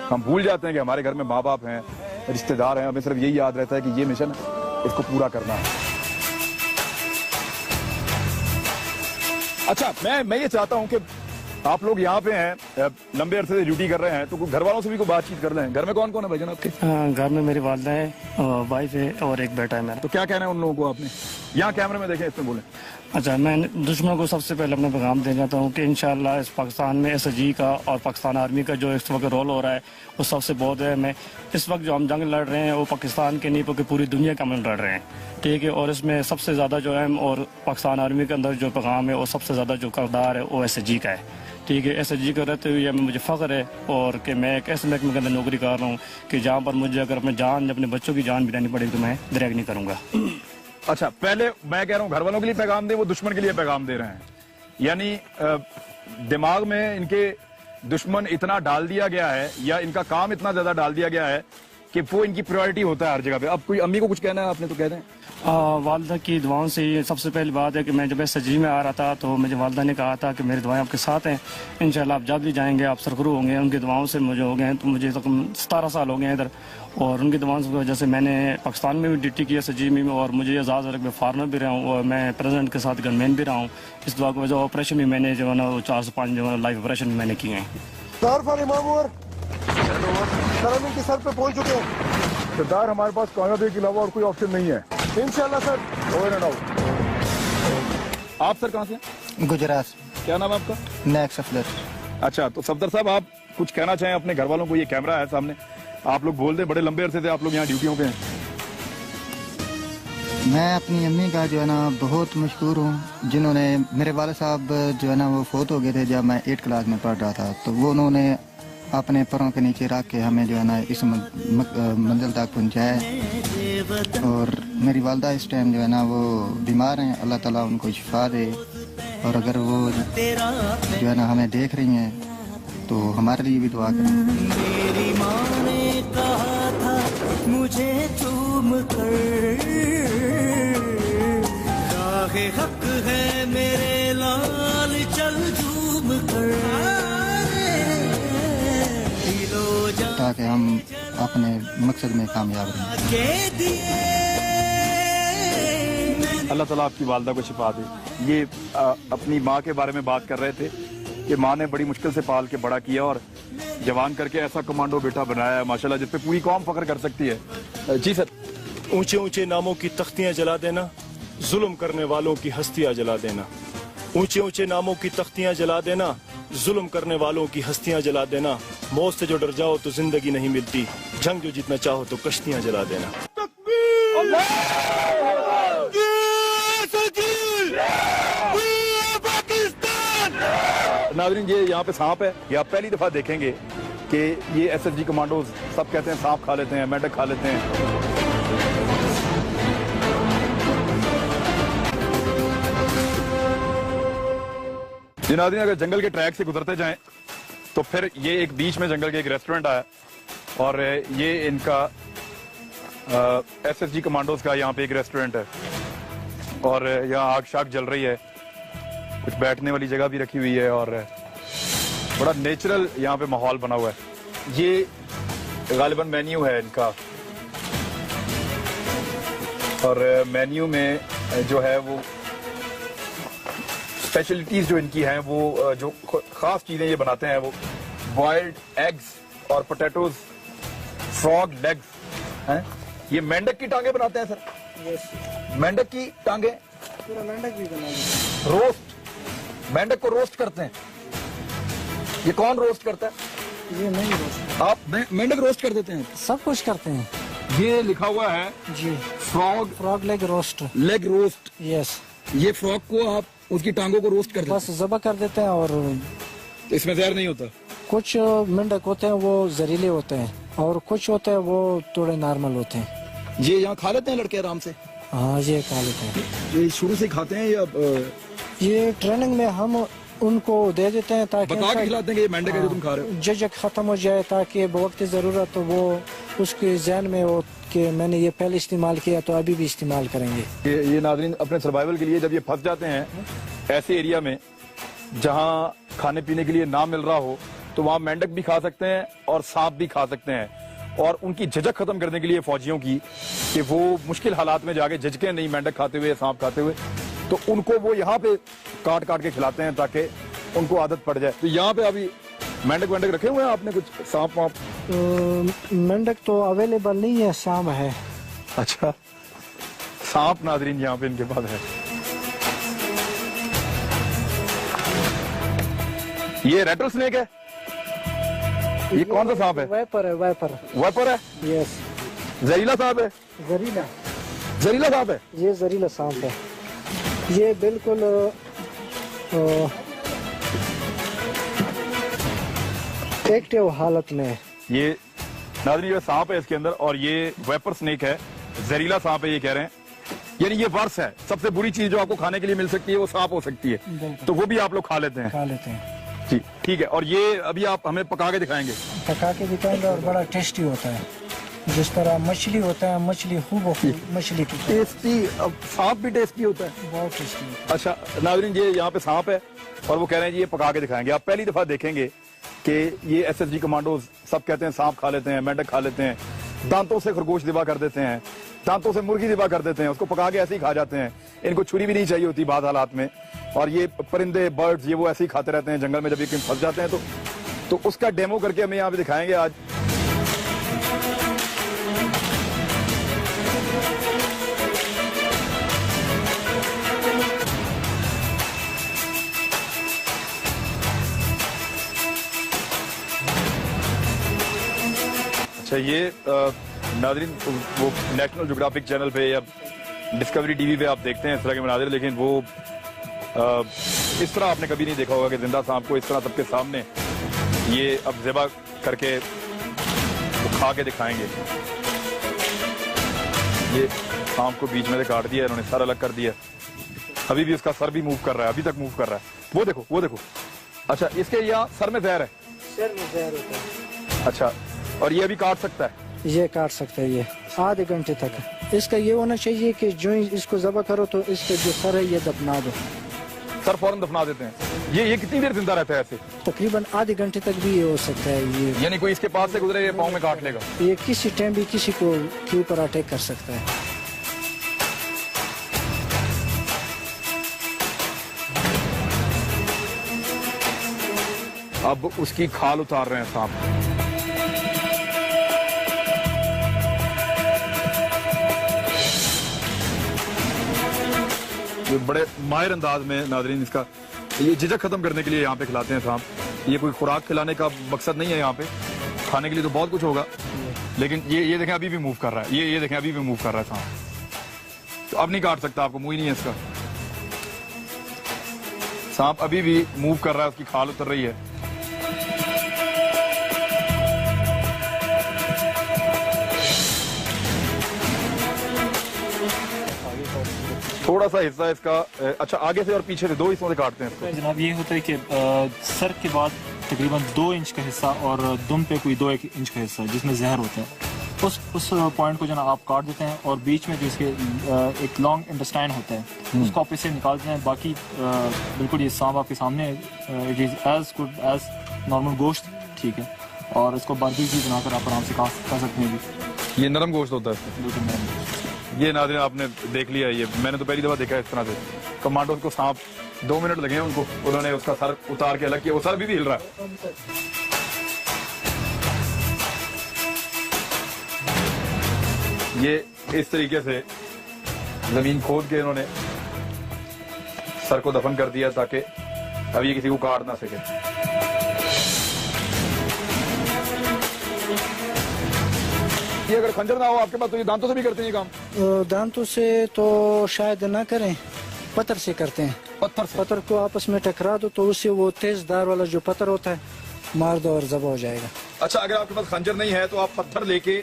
हम भूल जाते हैं कि हमारे घर में माँ बाप हैं, रिश्तेदार हैं, हमें सिर्फ यही याद रहता है कि ये मिशन इसको पूरा करना है। अच्छा, मैं ये चाहता हूं कि आप लोग यहाँ पे हैं, लंबे अरसे से ड्यूटी कर रहे हैं, तो घर वालों से भी कोई बातचीत कर लें। घर में कौन कौन है भाईजान आपके? घर में मेरी वालदा है, वाइफ है और एक बेटा है मेरा। तो क्या कहना है उन लोगों को आपने? यहाँ कैमरे में देखें, इसमें बोलें। अच्छा, मैं दुश्मनों को सबसे पहले अपना पैगाम देना चाहता हूँ कि इंशाल्लाह इस पाकिस्तान में SSG का और पाकिस्तान आर्मी का जो इस वक्त रोल हो रहा है वो सबसे बहुत है। मैं इस वक्त जो हम जंग लड़ रहे हैं वो पाकिस्तान के नहीं बल्कि पूरी दुनिया का हम लड़ रहे हैं, ठीक है। और इसमें सबसे ज़्यादा जो है और पाकिस्तान आर्मी के अंदर जो पैगाम है वो सबसे ज़्यादा जो किरदार है वो SSG का है, ठीक है। SSG का रहते हुए मुझे फ़ख्र है और कि मैं एक ऐसे महकमे के अंदर नौकरी कर रहा हूँ कि जहाँ पर मुझे अगर अपने जान अपने बच्चों की जान बितानी पड़ेगी तो मैं दरेग नहीं करूँगा। अच्छा, पहले मैं कह रहा हूँ घर वालों के लिए पैगाम दे, वो दुश्मन के लिए पैगाम दे रहे हैं। यानी दिमाग में इनके दुश्मन इतना डाल दिया गया है या इनका काम इतना ज्यादा डाल दिया गया है कि वो इनकी प्रायोरिटी होता है हर जगह पे। अब कोई अम्मी को कुछ कहना है आपने तो कह दें। वालदा की दुआओं से ये सबसे पहली बात है कि मैं जब SSG में आ रहा था तो मुझे वालदा ने कहा था कि मेरी दुआएं आपके साथ हैं, इंशाल्लाह आप जल्द ही जाएंगे, आप सरखरू होंगे। उनकी दुआओं से मुझे हो गए हैं, तो मुझे तकरीबन 17 साल हो गए हैं इधर, और उनकी दुआओं की वजह से मैंने पाकिस्तान में भी ड्यूटी की SSG में, और मुझे एजाज़ है कि मैं फार्मर भी रहा हूँ और मैं प्रेसिडेंट के साथ गनमैन भी रहा हूँ। इस दुआ की वजह ऑपरेशन भी मैंने जो है ना 4 से 5 जो है लाइव ऑपरेशन भी मैंने किए हैं। सर पे पहुंच चुके हैं। सरदार, हमारे पास कामयाबी के अलावा और कोई ऑप्शन नहीं है इंशाल्लाह सर। Over and out. आप सर कहाँ से? गुजरात। क्या नाम है आपका? नेक्स्ट सफदर। अच्छा, तो सफदर साहब आप कुछ कहना चाहें अपने घर वालों को? ये कैमरा है सामने, आप लोग बोल दें, बड़े लंबे अरसे से आप लोग यहाँ ड्यूटियों पे हैं। मैं अपनी अम्मी का जो है ना बहुत मशहूर हूँ, जिन्होंने मेरे वाले साहब जो है ना वो फोत हो गए थे जब मैं 8 क्लास में पढ़ रहा था, तो वो उन्होंने अपने पैरों के नीचे रख के हमें जो है ना इस मंजिल तक पहुँचाया। और मेरी वालदा इस टाइम जो है ना वो बीमार हैं, अल्लाह ताला उनको शिफा दे। और अगर वो जो है ना हमें देख रही हैं तो हमारे लिए भी दुआ करें। मेरी माँ ने कहा था मुझे चूम कर, राहे हक है मेरे लाल चल झूम कर, ताकि हम अपने मकसद में कामयाब रहें। अल्लाह ताला आपकी वालदा को शिफा दे। ये अपनी माँ के बारे में बात कर रहे थे कि माँ ने बड़ी मुश्किल से पाल के बड़ा किया और जवान करके ऐसा कमांडो बेटा बनाया है माशाल्लाह, जिस पे पूरी कौम फख्र कर सकती है। जी सर। ऊंचे ऊंचे नामों की तख्तियां जला देना, जुल्म करने वालों की हस्तियां जला देना। ऊंचे ऊंचे नामों की तख्तियां जला देना, जुल्म करने वालों की हस्तियां जला देना। मौत से जो डर जाओ तो जिंदगी नहीं मिलती, जंग जो जीतना चाहो तो कश्तियां जला देना। नाज़रीन, ये यहाँ पे सांप है, ये आप पहली दफा देखेंगे कि ये SSG कमांडोज सब कहते हैं सांप खा लेते हैं, मेंढक खा लेते हैं। जी नाज़रीन, अगर जंगल के ट्रैक से गुजरते जाएं तो फिर ये एक बीच में जंगल के एक रेस्टोरेंट आया और ये इनका SSG कमांडोज का यहाँ पे एक रेस्टोरेंट है और यहाँ आग शाग जल रही है, कुछ बैठने वाली जगह भी रखी हुई है और बड़ा नेचुरल यहाँ पे माहौल बना हुआ है। ये गालिबन मेन्यू है इनका और मेन्यू में जो है वो स्पेशलिटीज जो इनकी हैं वो जो खास चीजें ये बनाते हैं वो बॉइल्ड एग्स और पोटैटोज, फ्रॉग लेग्स हैं। ये मेंढक की टांगे बनाते हैं सर? मेंढक की टांगे? पूरा मेंढक भी बना रोस्ट, मेंढक को रोस्ट करते हैं। ये कौन रोस्ट करता है? ये नहीं रोस्ट। आप मेंढक रोस्ट कर देते हैं? सब कुछ करते हैं। ये लिखा हुआ है जी, frog leg roast. Leg roast. Yes. ये फ्रॉग को आप उसकी टांगों को रोस्ट कर देते हैं? बस ज़बह कर देते हैं। और इसमें जहर नहीं होता? कुछ मेंढक होते हैं वो जहरीले होते हैं और कुछ होते हैं वो थोड़े नॉर्मल होते हैं। ये यहाँ खा लेते हैं लड़के आराम से? हाँ, ये खा लेते हैं। ये शुरू से खाते हैं या ये ट्रेनिंग में हम उनको दे देते हैं ताकि बता के खिलाते हैं कि ये मेंढक है जो तुम खा रहे हो? जब खत्म हो जाए ताकि वक्त जरूरत तो वो उसके जहन में हो कि मैंने ये पहले इस्तेमाल किया तो अभी भी इस्तेमाल करेंगे। ये नाज़रीन अपने सर्वाइवल के लिए जब ये फंस जाते हैं ऐसे एरिया में जहाँ खाने पीने के लिए ना मिल रहा हो तो वहाँ मेंढक भी खा सकते हैं और सांप भी खा सकते हैं। और उनकी झिझक खत्म करने के लिए फौजियों की कि वो मुश्किल हालात में जाके झिझके नहीं मेंढक खाते हुए, सांप खाते हुए, तो उनको वो यहाँ पे काट काट के खिलाते हैं ताकि उनको आदत पड़ जाए। तो यहाँ पे अभी मेंढक रखे हुए हैं आपने, कुछ सांप वाप? मेंढक तो अवेलेबल नहीं है, सांप है। अच्छा, सांप नाजरीन यहाँ पे इनके पास है। ये रेटल स्नेक है, ये कौन सा सांप है? वाइपर है, वाइपर। वाइपर है? यस। जहरीला सांप है? जहरीला सांप है? ये जहरीला सांप है। ये बिल्कुल एक्टिव हालत में है। ये नाज़रीन, ये सांप है इसके अंदर, और ये वाइपर स्नेक है, जहरीला सांप है ये कह रहे हैं। यानी ये वर्स है, सबसे बुरी चीज जो आपको खाने के लिए मिल सकती है वो सांप हो सकती है, तो वो भी आप लोग खा लेते हैं। जी ठीक है। और ये अभी आप हमें पका के दिखाएंगे? पका के दिखाएंगे, और बड़ा टेस्टी होता है, जिस तरह मछली होता है, मछली खूब मछली की टेस्टी। अब सांप भी टेस्टी होता है? बहुत टेस्टी। अच्छा नाज़रीन, ये यहाँ पे सांप है और वो कह रहे हैं जी ये पका के दिखाएंगे। आप पहली दफा देखेंगे कि ये SSG कमांडोज सब कहते हैं सांप खा लेते हैं, मेंढक खा लेते हैं, दांतों से खरगोश दिबा कर देते हैं, दांतों से मुर्गी दिबा कर देते हैं, उसको पका के ऐसे ही खा जाते हैं। इनको छुरी भी नहीं चाहिए होती बाद हालात में, और ये परिंदे, बर्ड्स, ये वो ऐसे ही खाते रहते हैं जंगल में। जब ये कहीं फंस जाते हैं तो उसका डेमो करके हमें यहाँ पे दिखाएंगे आज। अच्छा, ये नाज़रीन वो नेशनल ज्योग्राफिक चैनल पे या डिस्कवरी टीवी पे आप देखते हैं इस तरह के मनाज़िर, लेकिन वो इस तरह आपने कभी नहीं देखा होगा कि जिंदा सांप को इस तरह सबके सामने ये अब ज़िबा करके वो खा के दिखाएंगे। ये सांप को बीच में से काट दिया इन्होंने, सर अलग कर दिया, अभी भी उसका सर भी मूव कर रहा है, अभी तक मूव कर रहा है। वो देखो, वो देखो। अच्छा, इसके यहाँ सर में जहर है? सर में जहर होता है। अच्छा, और ये भी काट सकता है? ये काट सकता है, ये आधे घंटे तक। इसका ये होना चाहिए कि जो इसको ज़बह करो तो इसका जो सर है ये दफना दो। सर फौरन दफना देते हैं? ये कितनी देर जिंदा रहता है ऐसे? तकरीबन आधे घंटे तक भी ये हो सकता है। ये यानी कोई इसके पास से गुजरे ये पाँव में काट लेगा? ये किसी टाइम भी किसी को के ऊपर अटैक कर सकता है। अब उसकी खाल उतार रहे हैं सांप। बड़े माहिर अंदाज में नाज़रीन इसका ये झिझक खत्म करने के लिए यहाँ पे खिलाते हैं सांप। ये कोई खुराक खिलाने का मकसद नहीं है, यहाँ पे खाने के लिए तो बहुत कुछ होगा, लेकिन ये देखें अभी भी मूव कर रहा है। ये देखें अभी भी मूव कर रहा है सांप। तो अब नहीं काट सकता, आपको मुंह ही नहीं है इसका। सांप अभी भी मूव कर रहा है, उसकी खाल उतर रही है। थोड़ा सा हिस्सा इसका, अच्छा आगे से और पीछे से, दो हिस्सों से काटते हैं इसको। जनाब ये होता है कि सर के बाद तकरीबन 2 इंच का हिस्सा और दुम पे कोई 2-1 इंच का हिस्सा जिसमें जहर होता है, उस पॉइंट को जनाब आप काट देते हैं, और बीच में जो इसके एक लॉन्ग इंटेस्टाइन होता है उसको आप इसे निकाल देते हैं। बाकी बिल्कुल ये सांप आपके सामने, it is as good as normal गोश्त, ठीक है। और इसको बारबेक्यू बनाकर आप आराम से खा सकते हैं भी। ये नरम गोश्त होता है? बिल्कुल नरम गोश्त। ये नाज़रीन आपने देख लिया, ये मैंने तो पहली दफा देखा है इस तरह से। कमांडो को सांप 2 मिनट लगे हैं उनको, उन्होंने उसका सर उतार के अलग किया, वो सर भी हिल रहा है। ये इस तरीके से जमीन खोद के इन्होंने सर को दफन कर दिया ताकि अब ये किसी को काट ना सके। ये अगर खंजर ना हो आपके पास तो ये दांतों से भी करते हैं ये काम? दांतों से तो शायद ना करें, पत्थर से करते हैं। पत्थर को आपस में टकरा दो तो उससे वो तेज धार वाला जो पत्थर होता है मार दो और ज़बह हो जाएगा। अच्छा, अगर आपके पास खंजर नहीं है तो आप पत्थर लेके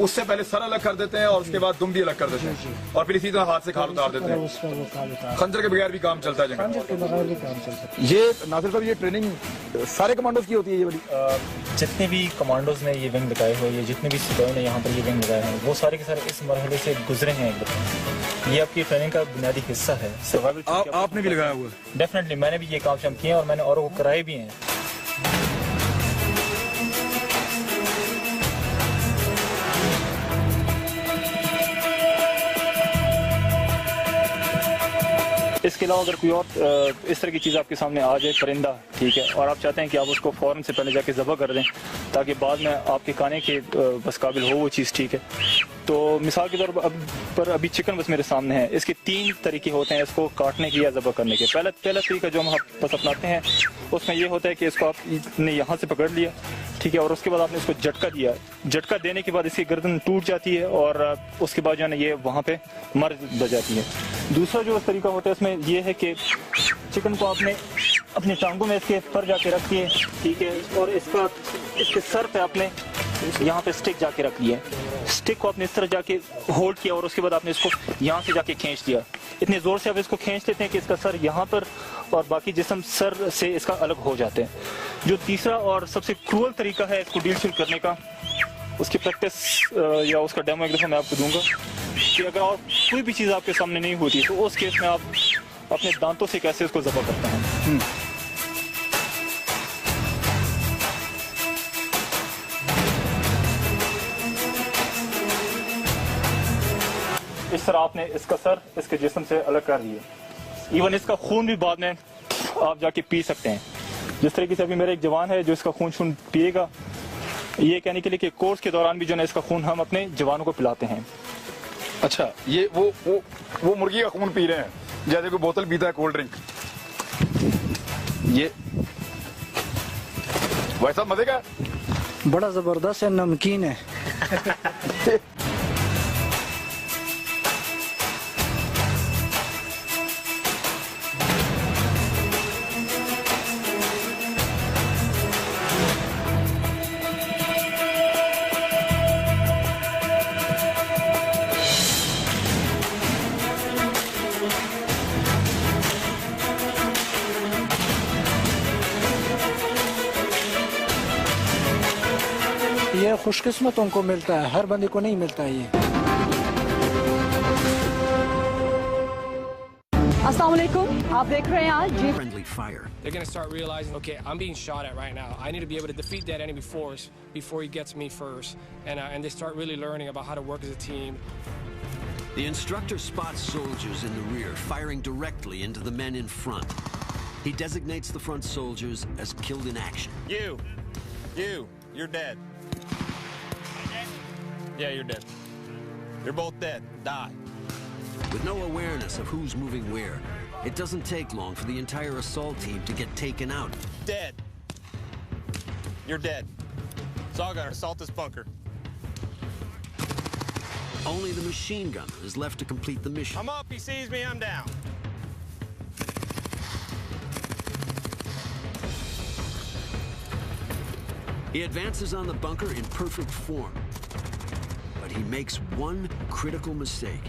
उससे पहले सर अलग कर देते हैं और उसके बाद दुम भी अलग कर देते हैं और फिर इसी तरह हाथ से खाल उतार देते हैं। खंजर के बगैर भी काम चलता है? खंजर के बगैर भी काम चलता है। ये नासिर साहब, ये ट्रेनिंग सारे कमांडोज की होती है? ये बड़ी जितने भी कमांडोज ने ये विंग लगाए हुए, ये जितने भी सिपाहियों ने यहाँ पर ये विंग लगाए हैं, वो सारे के सारे इस मरहले से गुजरे हैं। ये आपकी ट्रेनिंग का बुनियादी हिस्सा है। आपने भी लगाया हुआ? डेफिनेटली, मैंने भी ये काम शाम किए और मैंने औरों को कराए भी हैं। इसके अलावा अगर कोई और इस तरह की चीज़ आपके सामने आ जाए, परिंदा, ठीक है, और आप चाहते हैं कि आप उसको फ़ौरन से पहले जाके ज़बह कर दें ताकि बाद में आपके खाने के बस काबिल हो वो चीज़, ठीक है। तो मिसाल के तौर पर अभी चिकन बस मेरे सामने है, इसके 3 तरीके होते हैं इसको काटने के या ज़बह करने के। पहला तरीका जो हम बस अपनाते हैं उसमें ये होता है कि इसको आपने यहाँ से पकड़ लिया, ठीक है, और उसके बाद आपने इसको झटका दिया। झटका देने के बाद इसकी गर्दन टूट जाती है और उसके बाद जो है ना ये वहाँ पे मर जाती है। दूसरा जो तरीका होता है इसमें ये है कि चिकन को आपने अपनी टांगों में इसके पर जाके रख दिए, ठीक है, और इसके सर पे आपने यहाँ पे स्टिक जाके रख लिया। स्टिक को आपने इस तरह जाके होल्ड किया और उसके बाद आपने इसको यहाँ से जाके खींच दिया। इतने जोर से आप इसको खींच लेते हैं कि इसका सर यहाँ पर और बाकी जिस्म सर से इसका अलग हो जाते हैं। जो तीसरा और सबसे क्रूअल तरीका है इसको डील शील करने का, उसकी प्रैक्टिस या उसका डेमो एक दफ़ा मैं आपको दूंगा कि अगर और कोई भी चीज़ आपके सामने नहीं होती तो उस केस में आप अपने दांतों से कैसे इसको ज़बह करते हैं। इस तरह आपने इसका सर इसके जिस्म से अलग कर लिया। इवन इसका खून भी बाद में आप जाके पी सकते हैं। जिस तरीके से अभी मेरा एक जवान है जो इसका खून पिएगा, ये कहने के लिए कि कोर्स के दौरान भी जो है इसका खून हम अपने जवानों को पिलाते हैं। अच्छा, ये वो मुर्गी का खून पी रहे हैं जैसे कोई बोतल पीता है कोल्ड ड्रिंक। ये वैसा मजे का बड़ा जबरदस्त है, नमकीन है। ये खुशकिस्मतों को मिलता है, हर बंदे को नहीं मिलता है ये। अस्सलाम वालेकुम, आप देख रहे हैं आज जी। Friendly fire. They're gonna start realizing, okay, I'm being shot at right now. I need to be able to defeat that enemy force before he gets me first, and they start really learning about how to work as a team. The instructor spots soldiers in the rear firing directly into the men in front. He designates the front soldiers as killed in action. You're dead. Yeah, you're dead. You're both dead. Die. With no awareness of who's moving where, it doesn't take long for the entire assault team to get taken out. Dead. You're dead. Saw gunner, assault this bunker. Only the machine gunner is left to complete the mission. I'm up, he sees me, I'm down. He advances on the bunker in perfect form. But he makes one critical mistake.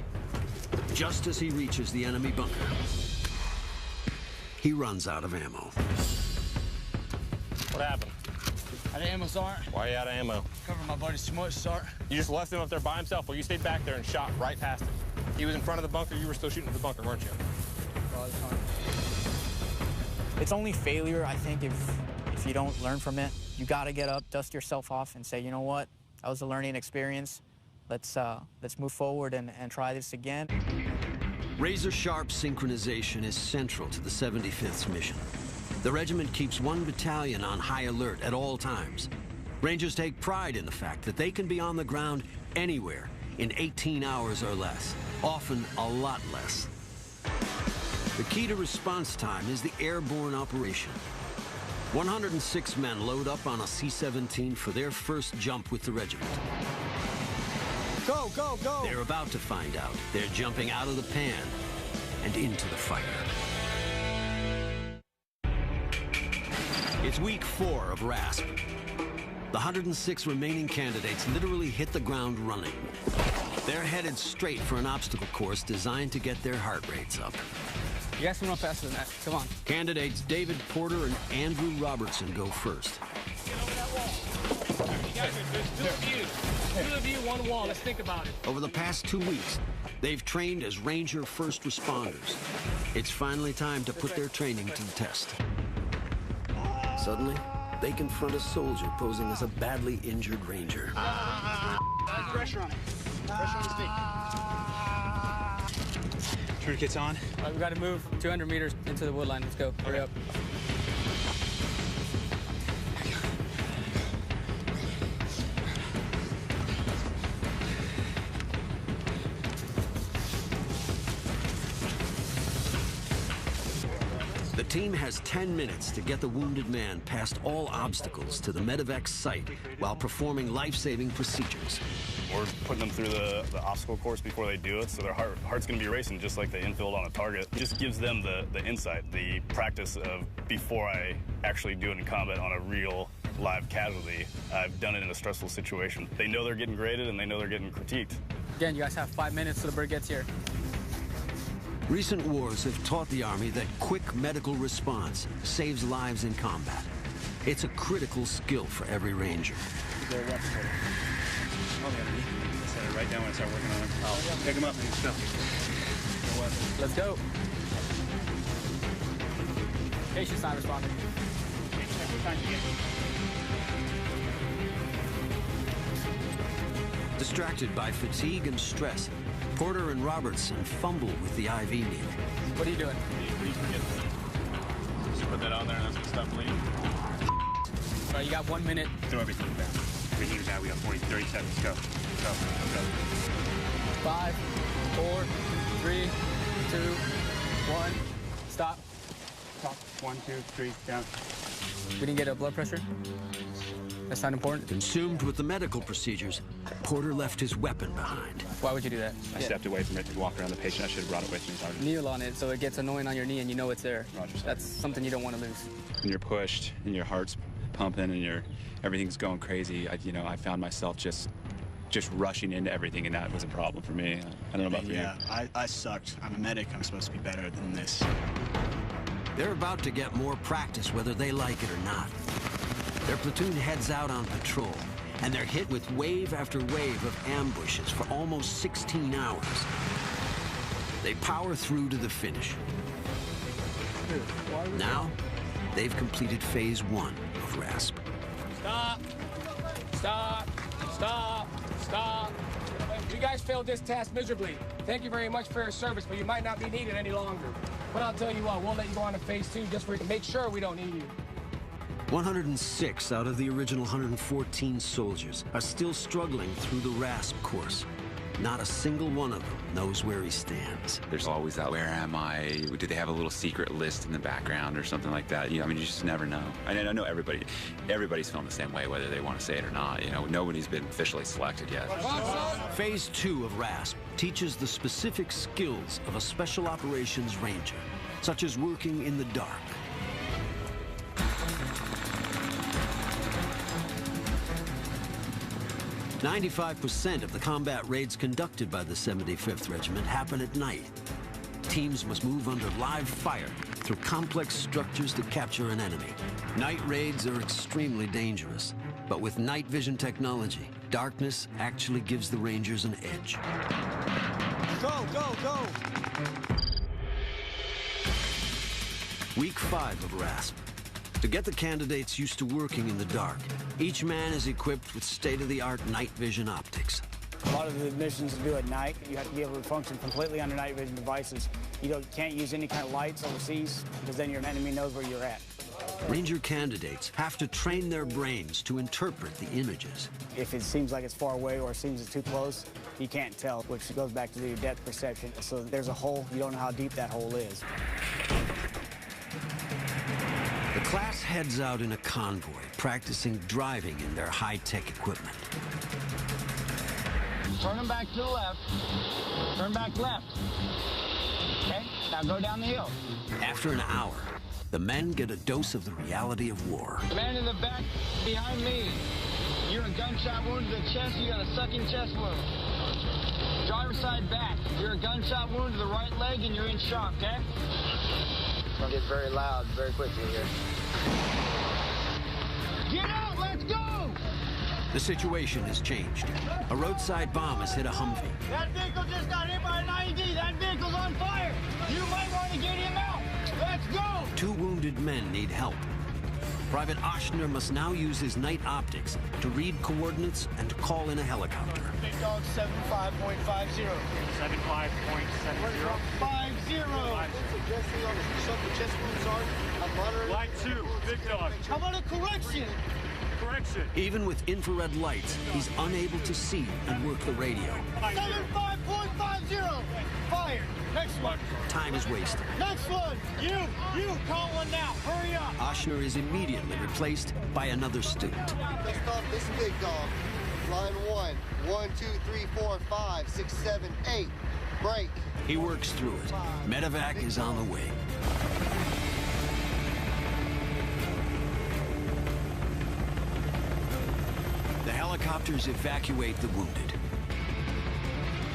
Just as he reaches the enemy bunker, he runs out of ammo. What happened? Out of ammo, Sergeant. Why are you out of ammo? Covering my buddy too much, Sergeant. You just left him up there by himself. Well, you stayed back there and shot right past him. He was in front of the bunker. You were still shooting at the bunker, weren't you? It's only failure, I think, if you don't learn from it. You got to get up, dust yourself off, and say, you know what? That was a learning experience. Let's move forward and try this again. Razor-sharp synchronization is central to the 75th's mission. The regiment keeps one battalion on high alert at all times. Rangers take pride in the fact that they can be on the ground anywhere in 18 hours or less, often a lot less. The key to response time is the airborne operation. 106 men load up on a C-17 for their first jump with the regiment. Go, go, go! They're about to find out. They're jumping out of the pan and into the fire. It's week 4 of RASP. The 106 remaining candidates literally hit the ground running. They're headed straight for an obstacle course designed to get their heart rates up. You guys can run faster than that. Come on. Candidates David Porter and Andrew Robertson go first. Get over that wall. You guys, there's two of you. Two of you, one wall. Let's think about it. Over the past 2 weeks, they've trained as Ranger first responders. It's finally time to put their training to the test. Suddenly, they confront a soldier posing as a badly injured Ranger. Pressure on it. Pressure on his feet. Tourniquet's on. All right, we got to move 200 meters into the wood line. Let's go. Hurry up. The team has 10 minutes to get the wounded man past all obstacles to the Medivac site while performing life-saving procedures. We're putting them through the obstacle course before they do it, so their heart's going to be racing just like the infield on a target. It just gives them the insight, the practice of before I actually do it in combat on a real live casualty. I've done it in a stressful situation. They know they're getting graded and they know they're getting critiqued. Again, you guys have 5 minutes till the bird gets here. Recent wars have taught the Army that quick medical response saves lives in combat. It's a critical skill for every Ranger. Set it right down when I start working on it. I'll pick him up and stuff. Let's go. Patient's not responding. Distracted by fatigue and stress, Porter and Robertson fumble with the IV needle. What are you doing? Just put that on there and that's going to stop bleeding. All right, you got 1 minute. Throw everything down. Everything's down. We got 30 seconds. Go. Go. 5, 4, 3, 2, 1. Stop. Stop. 1, 2, 3, down. We didn't get a blood pressure? That's not important? Consumed with the medical procedures, Porter left his weapon behind. Why would you do that? I stepped away from it to walk around the patient. I should have brought it with me, Sergeant. Kneel on it so it gets annoying on your knee and you know it's there. Roger, sir. That's something you don't want to lose. When you're pushed and your heart's pumping and everything's going crazy, I found myself just rushing into everything, and that was a problem for me. I don't know about for you. I sucked. I'm a medic. I'm supposed to be better than this. They're about to get more practice whether they like it or not. Their platoon heads out on patrol, and they're hit with wave after wave of ambushes for almost 16 hours. They power through to the finish. Now, they've completed phase 1 of RASP. Stop! Stop! Stop! Stop! You guys failed this task miserably. Thank you very much for your service, but you might not be needed any longer. But I'll tell you what, we'll let you go on to phase 2 just to make sure we don't need you. 106 out of the original 114 soldiers are still struggling through the RASP course. Not a single one of them knows where he stands. There's always that, where am I? Do they have a little secret list in the background or something like that? You just never know. I know everybody's feeling the same way, whether they want to say it or not. Nobody's been officially selected yet. Phase 2 of RASP teaches the specific skills of a Special Operations Ranger, such as working in the dark. "95% of the combat raids conducted by the 75th Regiment happen at night. Teams must move under live fire through complex structures to capture an enemy. Night raids are extremely dangerous, but with night vision technology, darkness actually gives the Rangers an edge. Go, go, go! Week 5 of RASP. To get the candidates used to working in the dark, each man is equipped with state-of-the-art night vision optics. A lot of the missions to do at night, you have to be able to function completely under night vision devices. You can't use any kind of lights overseas, because then your enemy knows where you're at. Ranger candidates have to train their brains to interpret the images. If it seems like it's far away or it seems it's too close, you can't tell, which goes back to the depth perception. So there's a hole, you don't know how deep that hole is. The class heads out in a convoy, practicing driving in their high-tech equipment. Turn them back to the left. Turn back left. Okay, now go down the hill. After an hour, the men get a dose of the reality of war. The man in the back behind me. You're a gunshot wound to the chest. You got a sucking chest wound. Driver's side back. You're a gunshot wound to the right leg and you're in shock, okay? It's gonna get very loud very quickly here. Get out! Let's go! The situation has changed. A roadside bomb has hit a Humvee. That vehicle just got hit by an IED. That vehicle's on fire. You might want to get him out. Let's go! 2 wounded men need help. Private Oshner must now use his night optics to read coordinates and to call in a helicopter. Big dog 75.50. 75.70. 50. Line 2, big dog. How about a correction? Correction. Even with infrared lights, he's unable to see and work the radio. 75.50. Fire. Next one. Time is wasted. Next one. You call one now. Hurry up. Oshner is immediately replaced by another student. Let's stop this big dog. Line 1. 1, 2, 3, 4, 5, 6, 7, 8. Break. He works through it. Medevac is on the way. The helicopters evacuate the wounded.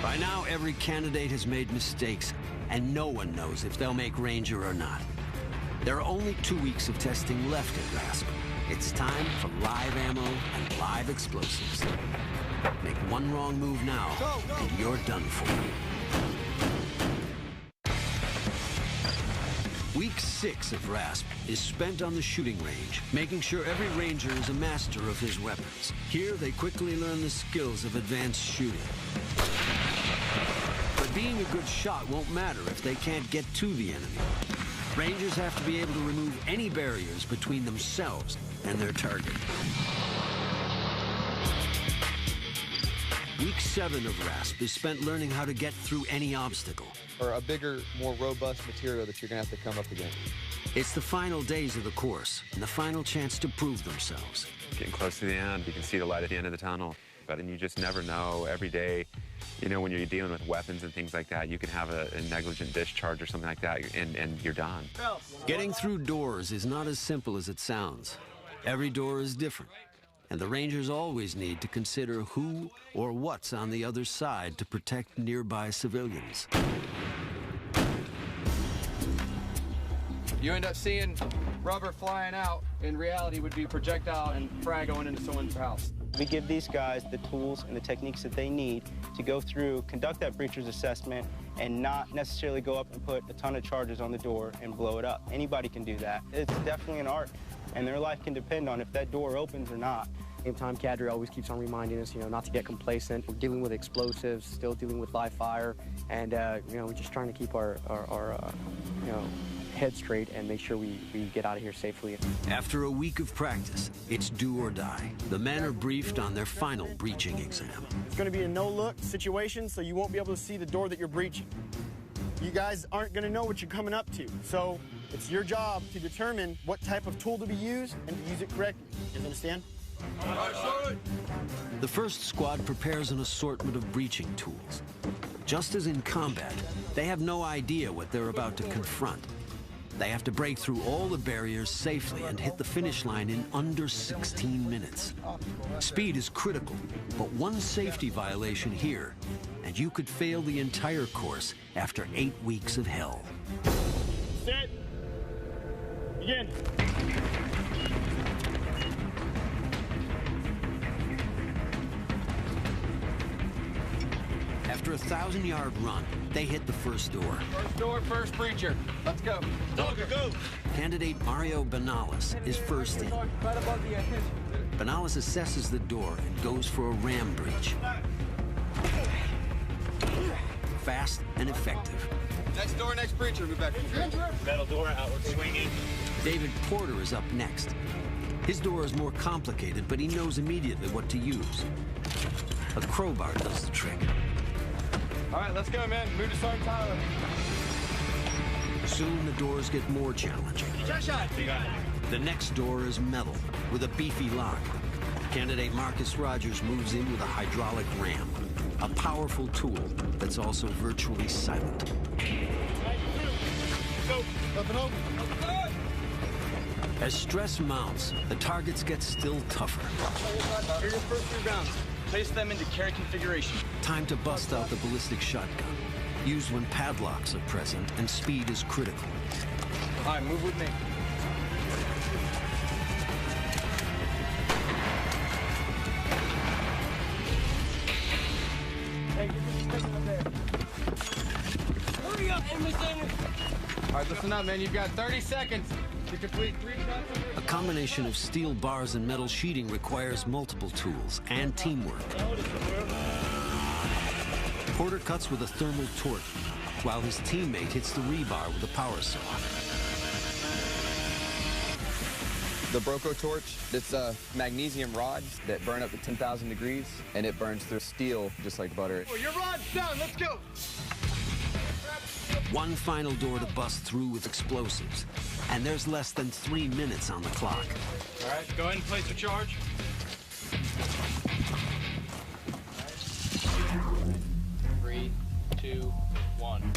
By now, every candidate has made mistakes, and no one knows if they'll make Ranger or not. There are only 2 weeks of testing left at RASP. It's time for live ammo and live explosives. Make one wrong move now, and you're done for. Week 6 of RASP is spent on the shooting range, making sure every Ranger is a master of his weapons. Here, they quickly learn the skills of advanced shooting. But being a good shot won't matter if they can't get to the enemy. Rangers have to be able to remove any barriers between themselves and their target. Week 7 of RASP is spent learning how to get through any obstacle. Or a bigger, more robust material that you're going to have to come up against. It's the final days of the course and the final chance to prove themselves. Getting close to the end, you can see the light at the end of the tunnel. But you just never know. Every day, you know, when you're dealing with weapons and things like that, you can have a negligent discharge or something like that, and you're done. Getting through doors is not as simple as it sounds. Every door is different, and the Rangers always need to consider who or what's on the other side to protect nearby civilians. You end up seeing rubber flying out. In reality, would be projectile and frag going into someone's house. We give these guys the tools and the techniques that they need to go through, conduct that breacher's assessment, and not necessarily go up and put a ton of charges on the door and blow it up. Anybody can do that. It's definitely an art, and their life can depend on if that door opens or not. Same time, Cadre always keeps on reminding us, not to get complacent. We're dealing with explosives, still dealing with live fire, and we're just trying to keep our head straight and make sure we get out of here safely. After a week of practice, it's do or die. The men are briefed on their final breaching exam. It's going to be a no-look situation, so you won't be able to see the door that you're breaching. You guys aren't going to know what you're coming up to, so it's your job to determine what type of tool to be used and to use it correctly. You guys understand? The first squad prepares an assortment of breaching tools. Just as in combat, they have no idea what they're about to confront. They have to break through all the barriers safely and hit the finish line in under 16 minutes. Speed is critical, but one safety violation here, and you could fail the entire course after 8 weeks of hell. Set. Begin. After a 1,000-yard run, they hit the first door. First door, first breacher. Let's go. Go. Candidate Mario Benalis is first in. Benalis assesses the door and goes for a ram breach. Fast and effective. Next door, next breacher. Move back. Metal door, outward swinging. David Porter is up next. His door is more complicated, but he knows immediately what to use. A crowbar does the trick. All right, let's go, man. Move to Sergeant Tyler. Soon the doors get more challenging. Shot. The next door is metal with a beefy lock. Candidate Marcus Rogers moves in with a hydraulic ram, a powerful tool that's also virtually silent. Go. Up and over. As stress mounts, the targets get still tougher. Here's your first 3 rounds. Place them into carry configuration. Time to bust out the ballistic shotgun, used when padlocks are present and speed is critical. All right, move with me. Hey, get this thing up there. Hurry up, Emerson! All right, listen up, man. You've got 30 seconds. To complete 3 cuts. A combination of steel bars and metal sheeting requires multiple tools and teamwork. Porter cuts with a thermal torch, while his teammate hits the rebar with a power saw. The Broco torch, it's magnesium rods that burn up to 10,000 degrees, and it burns through steel just like butter. Oh, your rod's done. Let's go. One final door to bust through with explosives, and there's less than 3 minutes on the clock. All right, go ahead and place the charge. Three, 2, 1.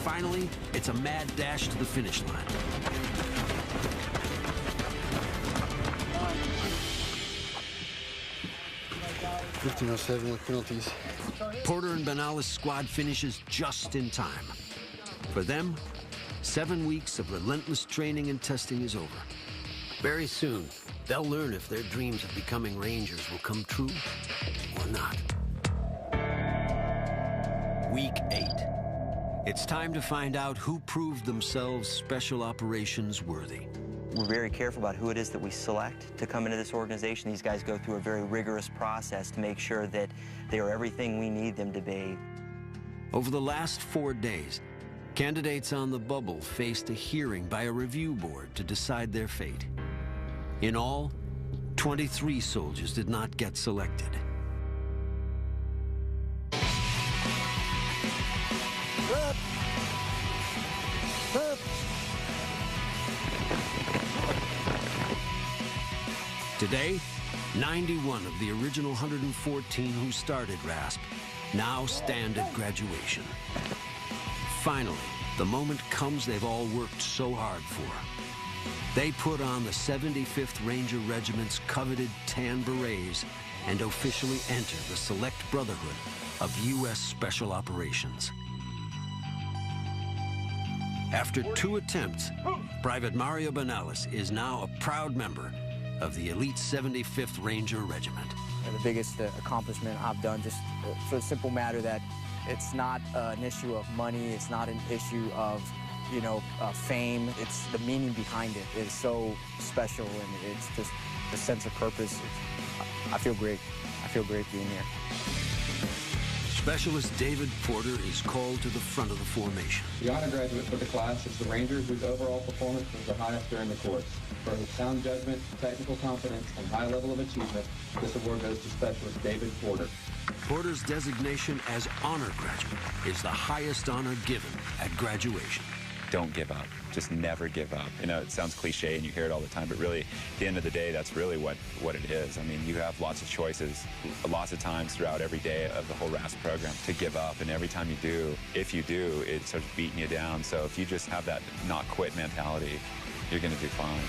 Finally, it's a mad dash to the finish line. with penalties. Porter and Benales' squad finishes just in time. For them, 7 weeks of relentless training and testing is over. Very soon, they'll learn if their dreams of becoming Rangers will come true or not. Week 8. It's time to find out who proved themselves special operations worthy. We're very careful about who it is that we select to come into this organization. These guys go through a very rigorous process to make sure that they are everything we need them to be. Over the last 4 days, candidates on the bubble faced a hearing by a review board to decide their fate. In all, 23 soldiers did not get selected. Today, 91 of the original 114 who started RASP now stand at graduation. Finally, the moment comes they've all worked so hard for. They put on the 75th Ranger Regiment's coveted tan berets and officially enter the select brotherhood of U.S. Special Operations. After 2 attempts, Private Mario Benales is now a proud member of the elite 75th Ranger Regiment. The biggest accomplishment I've done, just for the simple matter that it's not an issue of money, it's not an issue of, fame. It's the meaning behind it is so special, and it's just the sense of purpose. I feel great. I feel great being here. Specialist David Porter is called to the front of the formation. The honor graduate for the class is the Ranger whose overall performance was the highest during the course. For his sound judgment, technical competence, and high level of achievement, this award goes to Specialist David Porter. Porter's designation as honor graduate is the highest honor given at graduation. Don't give up. Just never give up. It sounds cliche and you hear it all the time, but really, at the end of the day, that's really what it is. I mean, you have lots of choices, lots of times throughout every day of the whole RASP program to give up, and every time you do, if you do, it starts beating you down. So if you just have that not quit mentality, you're going to do fine.